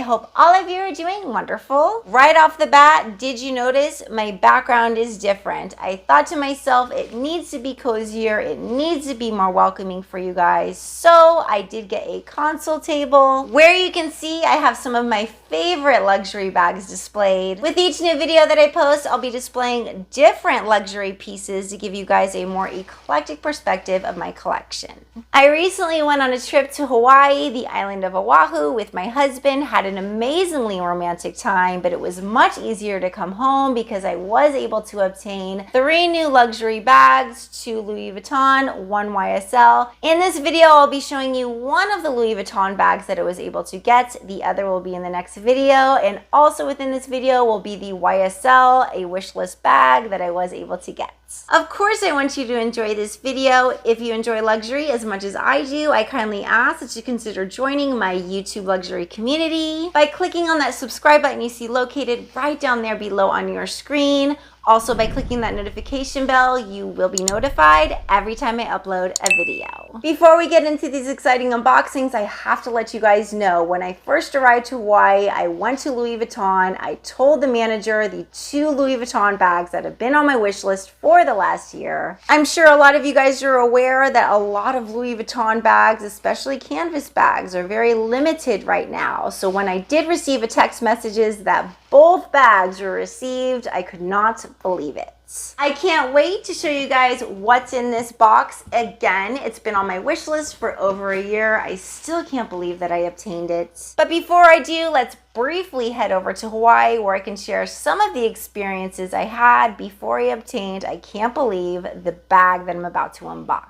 hope all of you are doing wonderful. Right off the bat, did you notice my background is different? I thought to myself, it needs to be cozier, it needs to be more welcoming for you guys. So I did get a console table where you can see I have some of my favorite luxury bags displayed. With each new video that I post, I'll be displaying different luxury pieces to give you guys a more eclectic perspective of my collection. I recently went on a trip to Hawaii, the island of Oahu, with my husband, had an amazingly romantic time, but it was much easier to come home because I was able to obtain 3 new luxury bags, 2 Louis Vuitton, 1 YSL. In this video, I'll be showing you one of the Louis Vuitton bags that I was able to get. The other will be in the next video, and also within this video will be the YSL, a wishlist bag that I was able to get. Of course, I want you to enjoy this video. If you enjoy luxury as much as I do, I kindly ask that you consider joining my YouTube luxury community by clicking on that subscribe button you see located right down there below on your screen. Also, by clicking that notification bell, you will be notified every time I upload a video. Before we get into these exciting unboxings, I have to let you guys know, when I first arrived to Hawaii, I went to Louis Vuitton. I told the manager the 2 Louis Vuitton bags that have been on my wish list for the last year. I'm sure a lot of you guys are aware that a lot of Louis Vuitton bags, especially canvas bags, are very limited right now. So when I did receive a text messages that both bags were received, I could not believe it. I can't wait to show you guys what's in this box. Again, it's been on my wish list for over a year. I still can't believe that I obtained it. But before I do, let's briefly head over to Hawaii where I can share some of the experiences I had before I obtained, I can't believe, the bag that I'm about to unbox.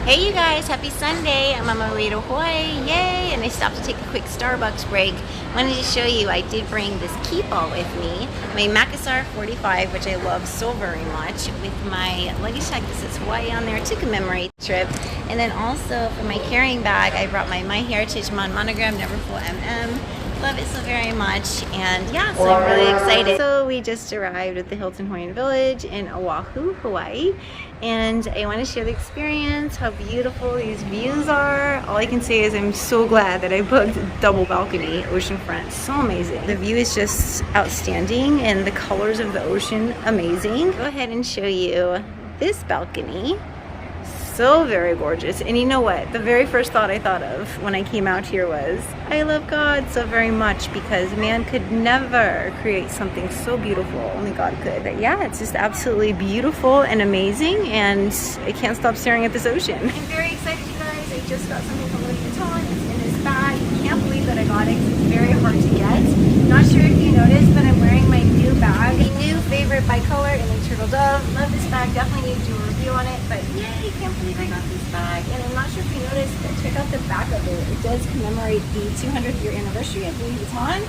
Hey you guys, happy Sunday. I'm on my way to Hawaii, yay! And I stopped to take a quick Starbucks break. Wanted to show you, I did bring this keepall with me, my Makassar 45, which I love so very much, with my luggage tag that says Hawaii on there to commemorate the trip. And then also for my carrying bag, I brought my Heritage Monogram Neverfull MM. Love it so very much, and yeah, so I'm really excited. So we just arrived at the Hilton Hawaiian Village in Oahu, Hawaii, and I want to share the experience, how beautiful these views are. All I can say is I'm so glad that I booked double balcony oceanfront. So amazing. The view is just outstanding, and the colors of the ocean amazing. Go ahead and show you this balcony. So very gorgeous. And you know what? The very first thought I thought of when I came out here was, I love God so very much, because man could never create something so beautiful. Only God could. But yeah, it's just absolutely beautiful and amazing, and I can't stop staring at this ocean. I'm very excited, you guys. I just got something from Louis Vuitton. It's in this bag. Can't believe that I got it. It's very hard to get. Not sure if you noticed, but I'm wearing my new bag. A new favorite by color in the Turtle Dove. Love this bag. Definitely need to do a review on it, but yay, can't believe I got this bag. And I'm not sure if you noticed, but check out the back of it. It does commemorate the 200th year anniversary of Louis Vuitton.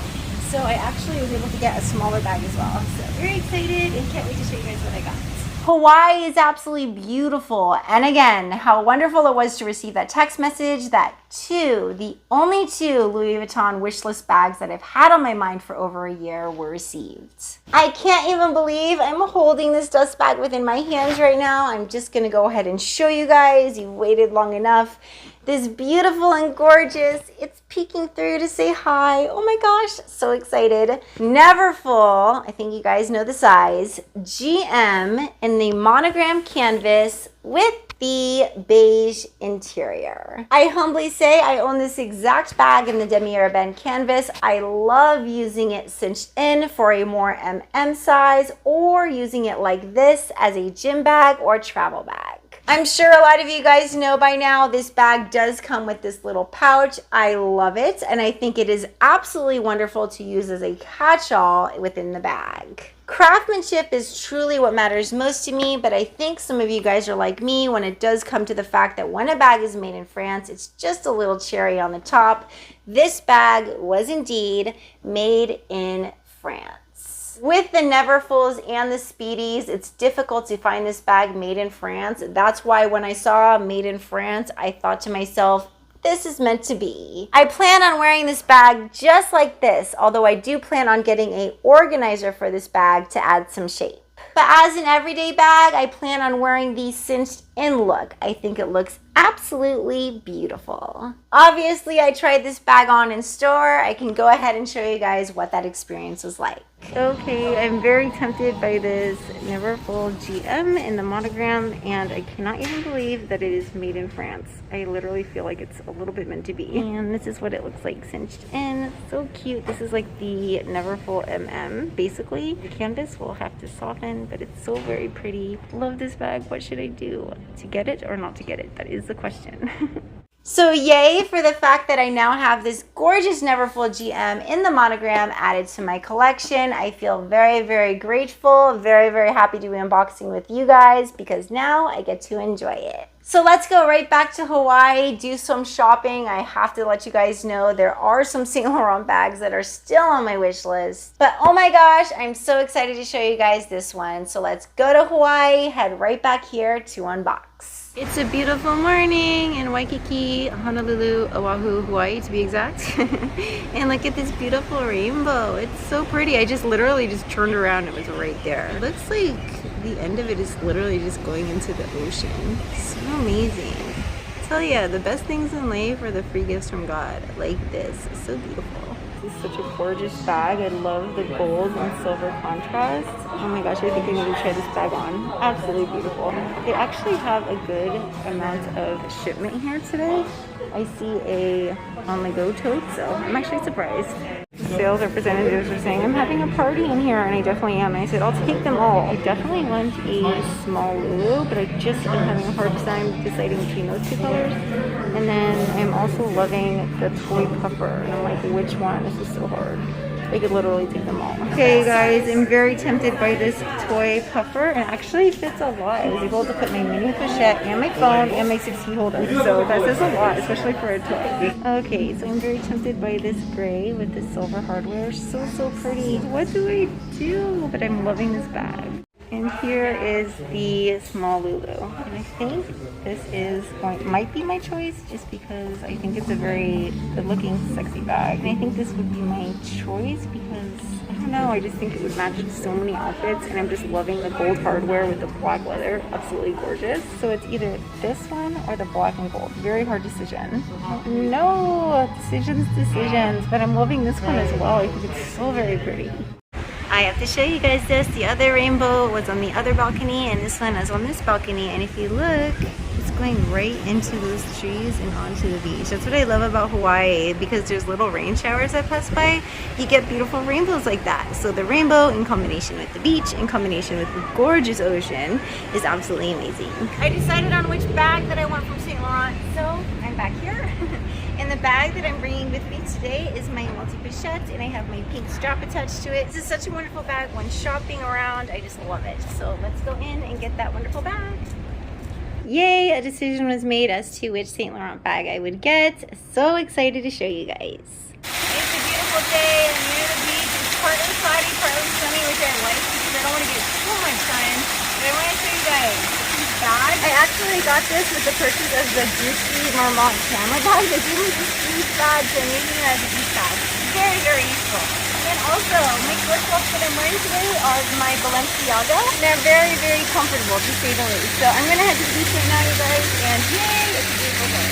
So I actually was able to get a smaller bag as well. So very excited and can't wait to show you guys what I got. Hawaii is absolutely beautiful, and again, how wonderful it was to receive that text message that the only 2 Louis Vuitton wishlist bags that I've had on my mind for over a year were received. I can't even believe I'm holding this dust bag within my hands right now. I'm just gonna go ahead and show you guys. You've waited long enough. This beautiful and gorgeous, it's peeking through to say hi. Oh my gosh, so excited. Neverfull, I think you guys know the size, GM in the monogram canvas with the beige interior. I humbly say I own this exact bag in the demi-arabesque canvas. I love using it cinched in for a more MM size, or using it like this as a gym bag or travel bag. I'm sure a lot of you guys know by now, this bag does come with this little pouch. I love it, and I think it is absolutely wonderful to use as a catch-all within the bag. Craftsmanship is truly what matters most to me, but I think some of you guys are like me when it does come to the fact that when a bag is made in France, it's just a little cherry on the top. This bag was indeed made in France. With the Neverfulls and the Speedies, it's difficult to find this bag made in France. That's why when I saw made in France, I thought to myself, this is meant to be. I plan on wearing this bag just like this, although I do plan on getting an organizer for this bag to add some shape. But as an everyday bag, I plan on wearing the cinched And look, I think it looks absolutely beautiful. Obviously, I tried this bag on in store. I can go ahead and show you guys what that experience was like. Okay, I'm very tempted by this Neverfull GM in the monogram, and I cannot even believe that it is made in France. I literally feel like it's a little bit meant to be. And this is what it looks like cinched in. So cute. This is like the Neverfull MM, basically. The canvas will have to soften, but it's so very pretty. Love this bag. What should I do? To get it or not to get it? That is the question. So yay for the fact that I now have this gorgeous Neverfull GM in the monogram added to my collection. I feel very, very grateful, very, very happy to be unboxing with you guys because now I get to enjoy it. So let's go right back to Hawaii, do some shopping. I have to let you guys know there are some Saint Laurent bags that are still on my wish list. But oh my gosh, I'm so excited to show you guys this one. So let's go to Hawaii, head right back here to unbox. It's a beautiful morning in Waikiki, Honolulu, Oahu, Hawaii to be exact. And look at this beautiful rainbow. It's so pretty. I just literally just turned around and it was right there. It looks like the end of it is literally just going into the ocean. So amazing. I tell ya, the best things in life are the free gifts from God. Like this. It's so beautiful. This is such a gorgeous bag. I love the gold and silver contrast. Oh my gosh, I think I need to try this bag on. Absolutely beautiful. They actually have a good amount of shipment here today. I see a on-the-go tote, so I'm actually surprised. Sales representatives were saying, I'm having a party in here, and I definitely am. And I said, I'll take them all. I definitely want a small LouLou, but I just am having a hard time deciding between those two colors. And then I'm also loving the toy puffer, and I'm like, which one? This is so hard. I could literally take them all. Okay guys, I'm very tempted by this toy puffer, and actually it fits a lot. I was able to put my mini pochette and my phone and my 6 holder, so that says a lot, especially for a toy. Okay, so I'm very tempted by this gray with the silver hardware. So pretty. What do I do? But I'm loving this bag. And here is the small LouLou, and I think this might be my choice just because I think it's a very good looking sexy bag. And I think this would be my choice because, I don't know, I just think it would match so many outfits, and I'm just loving the gold hardware with the black leather. Absolutely gorgeous. So it's either this one or the black and gold. Very hard decision. No, decisions, but I'm loving this one as well. I think it's so very pretty. I have to show you guys this. The other rainbow was on the other balcony, and this one is on this balcony. And if you look, it's going right into those trees and onto the beach. That's what I love about Hawaii, because there's little rain showers that pass by. You get beautiful rainbows like that. So the rainbow in combination with the beach, in combination with the gorgeous ocean, is absolutely amazing. I decided on which bag that I want from Saint Laurent, so I'm back here. And the bag that I'm bringing with me today is my multi-pochette, and I have my pink strap attached to it. This is such a wonderful bag when shopping around. I just love it. So let's go in and get that wonderful bag. Yay, a decision was made as to which Saint Laurent bag I would get. So excited to show you guys. It's a beautiful day. I'm near the beach. It's partly cloudy, partly sunny, which I like because I don't want to get too much sun. But I want to show you guys this bag. I actually got this with the purchase of the Juicy Marmont camera bag. They gave me this beach bag, so I'm using it as a beach bag. Very, very useful. And also, my flip-flops that I'm wearing today are my Balenciaga. They're very, very comfortable, to say the least. So I'm going to head to the beach right now, you guys, and yay, it's a beautiful day.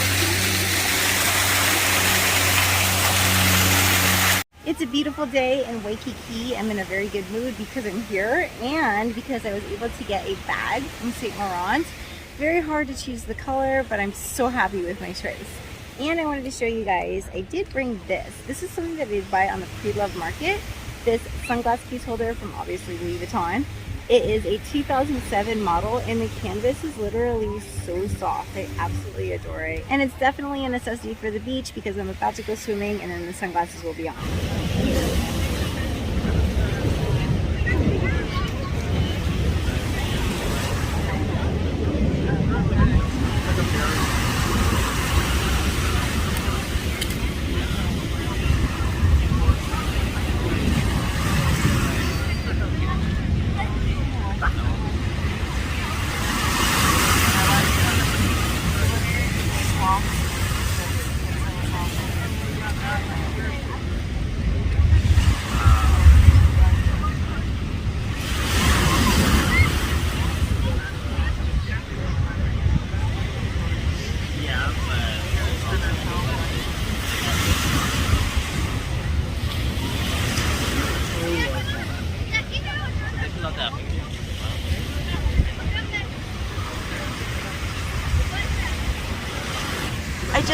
It's a beautiful day in Waikiki. I'm in a very good mood because I'm here and because I was able to get a bag from Saint Laurent. Very hard to choose the color, but I'm so happy with my choice. And I wanted to show you guys, I did bring this. This is something that I did buy on the pre-loved market. This sunglass case holder from obviously Louis Vuitton. It is a 2007 model, and the canvas is literally so soft. I absolutely adore it. And it's definitely a necessity for the beach because I'm about to go swimming and then the sunglasses will be on.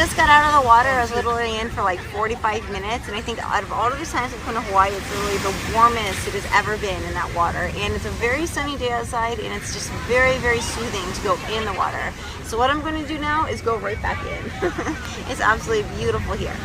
just got out of the water. I was literally in for like 45 minutes, and I think out of all of the times I've come to Hawaii, it's literally the warmest it has ever been in that water. And it's a very sunny day outside, and it's just very, very soothing to go in the water. So what I'm going to do now is go right back in. It's absolutely beautiful here.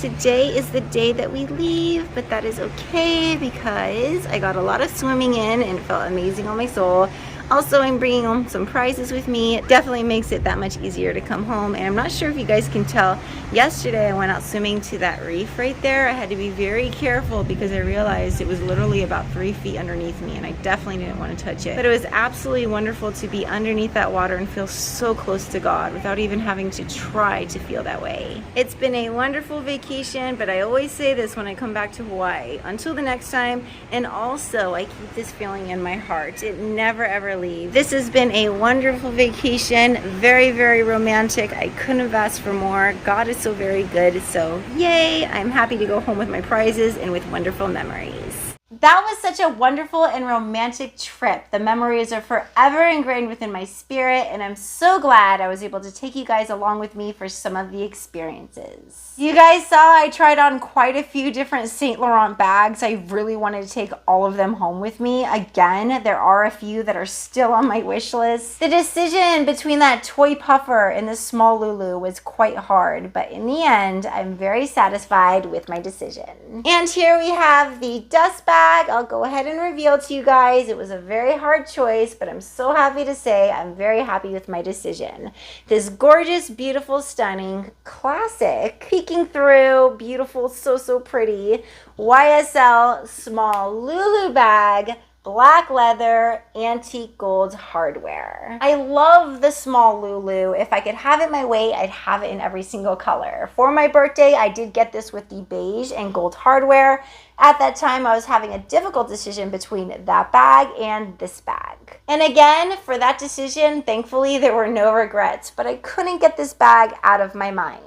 Today is the day that we leave, but that is okay because I got a lot of swimming in and it felt amazing on my soul. Also, I'm bringing home some prizes with me. It definitely makes it that much easier to come home. And I'm not sure if you guys can tell, yesterday I went out swimming to that reef right there. I had to be very careful because I realized it was literally about 3 feet underneath me, and I definitely didn't want to touch it. But it was absolutely wonderful to be underneath that water and feel so close to God without even having to try to feel that way. It's been a wonderful vacation, but I always say this when I come back to Hawaii. Until the next time, and also I keep this feeling in my heart. It never ever leave. This has been a wonderful vacation, very, very romantic. I couldn't have asked for more. God is so very good. So yay, I'm happy to go home with my prizes and with wonderful memories. That was such a wonderful and romantic trip. The memories are forever ingrained within my spirit, and I'm so glad I was able to take you guys along with me for some of the experiences. You guys saw I tried on quite a few different Saint Laurent bags. I really wanted to take all of them home with me. Again, there are a few that are still on my wish list. The decision between that toy puffer and the small LouLou was quite hard, but in the end, I'm very satisfied with my decision. And here we have the dust bag. I'll go ahead and reveal to you guys. It was a very hard choice, but I'm so happy to say I'm very happy with my decision. This gorgeous, beautiful, stunning, classic, peeking through, beautiful, so pretty YSL small LouLou bag, black leather, antique gold hardware. I love the small LouLou. If I could have it my way, I'd have it in every single color. For my birthday, I did get this with the beige and gold hardware. At that time, I was having a difficult decision between that bag and this bag. And again, for that decision, thankfully, there were no regrets, but I couldn't get this bag out of my mind.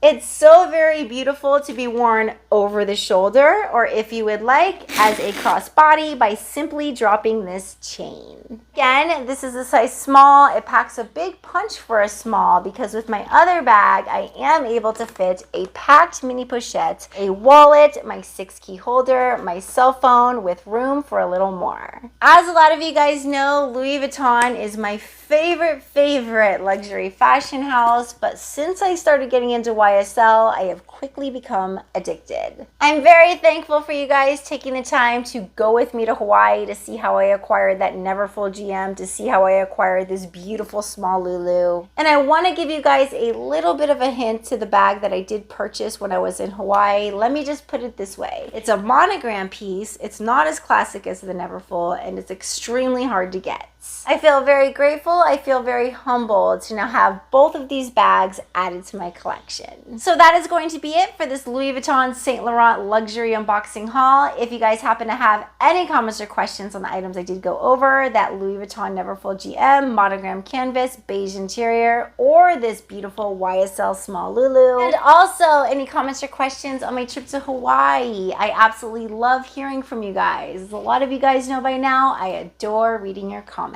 It's so very beautiful to be worn over the shoulder, or if you would like, as a crossbody by simply dropping this chain. Again, this is a size small. It packs a big punch for a small because with my other bag, I am able to fit a packed mini pochette, a wallet, my 6-key holder, my cell phone with room for a little more. As a lot of you guys know, Louis Vuitton is my favorite luxury fashion house, but since I started getting into YSL, I have quickly become addicted. I'm very thankful for you guys taking the time to go with me to Hawaii to see how I acquired that Neverfull GM, to see how I acquired this beautiful small LouLou. And I want to give you guys a little bit of a hint to the bag that I did purchase when I was in Hawaii. Let me just put it this way. It's a monogram piece. It's not as classic as the Neverfull, and it's extremely hard to get. I feel very grateful. I feel very humbled to now have both of these bags added to my collection. So that is going to be it for this Louis Vuitton Saint Laurent luxury unboxing haul. If you guys happen to have any comments or questions on the items I did go over, that Louis Vuitton Neverfull GM monogram canvas, beige interior, or this beautiful YSL small LouLou, and also any comments or questions on my trip to Hawaii. I absolutely love hearing from you guys. A lot of you guys know by now, I adore reading your comments.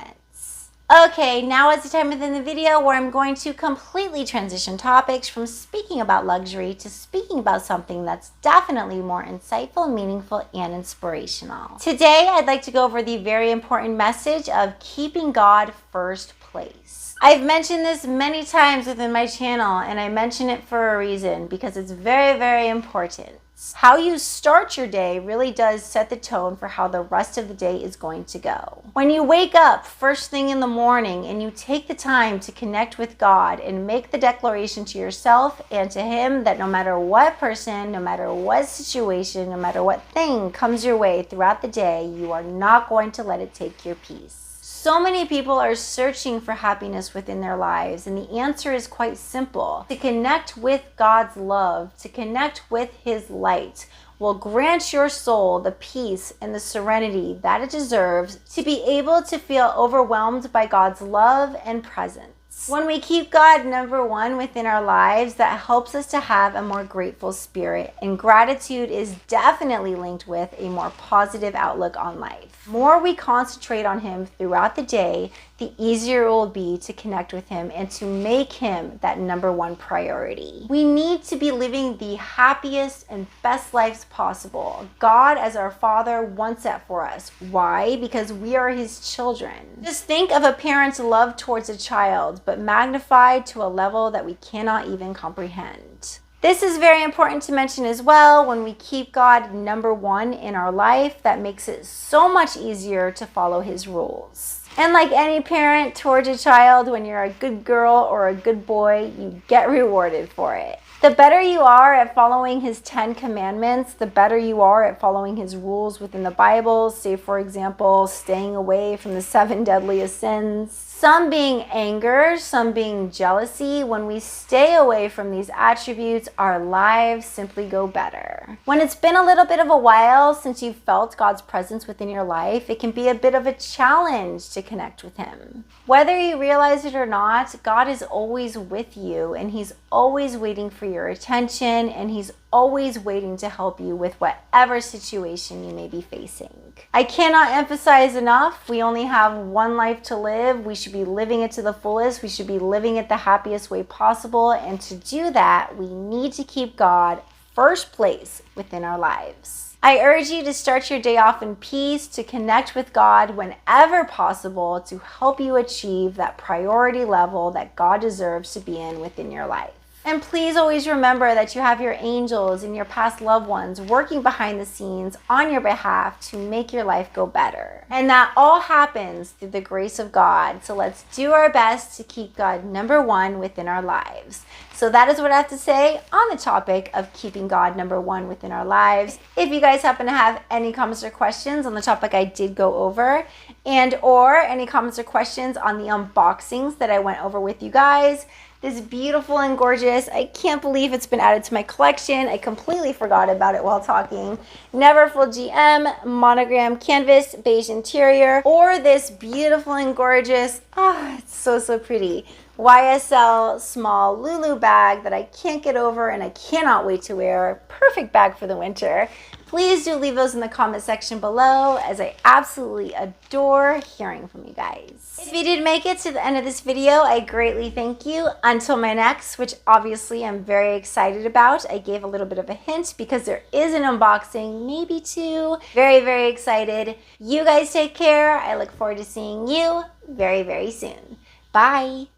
Okay, now is the time within the video where I'm going to completely transition topics from speaking about luxury to speaking about something that's definitely more insightful, meaningful, and inspirational. Today, I'd like to go over the very important message of keeping God first place. I've mentioned this many times within my channel, and I mention it for a reason because it's very important. How you start your day really does set the tone for how the rest of the day is going to go. When you wake up first thing in the morning and you take the time to connect with God and make the declaration to yourself and to Him that no matter what person, no matter what situation, no matter what thing comes your way throughout the day, you are not going to let it take your peace. So many people are searching for happiness within their lives, and the answer is quite simple. To connect with God's love, to connect with His light, will grant your soul the peace and the serenity that it deserves to be able to feel overwhelmed by God's love and presence. When we keep God number one within our lives, that helps us to have a more grateful spirit, and gratitude is definitely linked with a more positive outlook on life. The more we concentrate on Him throughout the day, the easier it will be to connect with Him and to make Him that number one priority. We need to be living the happiest and best lives possible. God, as our Father, wants that for us. Why? Because we are His children. Just think of a parent's love towards a child, but magnified to a level that we cannot even comprehend. This is very important to mention as well. When we keep God number one in our life, that makes it so much easier to follow His rules. And like any parent towards a child, when you're a good girl or a good boy, you get rewarded for it. The better you are at following His 10 commandments, the better you are at following His rules within the Bible. Say, for example, staying away from the 7 deadliest sins. Some being anger, some being jealousy. When we stay away from these attributes, our lives simply go better. When it's been a little bit of a while since you've felt God's presence within your life, it can be a bit of a challenge to connect with Him. Whether you realize it or not, God is always with you, and He's always waiting for your attention, and He's always waiting to help you with whatever situation you may be facing. I cannot emphasize enough, we only have one life to live. We should be living it to the fullest. We should be living it the happiest way possible. And to do that, we need to keep God first place within our lives. I urge you to start your day off in peace, to connect with God whenever possible, to help you achieve that priority level that God deserves to be in within your life. And please always remember that you have your angels and your past loved ones working behind the scenes on your behalf to make your life go better. And that all happens through the grace of God. So let's do our best to keep God number one within our lives. So that is what I have to say on the topic of keeping God number one within our lives. If you guys happen to have any comments or questions on the topic I did go over, and or any comments or questions on the unboxings that I went over with you guys, this beautiful and gorgeous, I can't believe it's been added to my collection. I completely forgot about it while talking. Neverfull GM monogram canvas, beige interior, or this beautiful and gorgeous, it's so pretty, YSL small LouLou bag that I can't get over and I cannot wait to wear. Perfect bag for the winter. Please do leave those in the comment section below, as I absolutely adore hearing from you guys. If you did make it to the end of this video, I greatly thank you. Until my next, which obviously I'm very excited about. I gave a little bit of a hint because there is an unboxing, maybe two. Very excited. You guys take care. I look forward to seeing you very soon. Bye.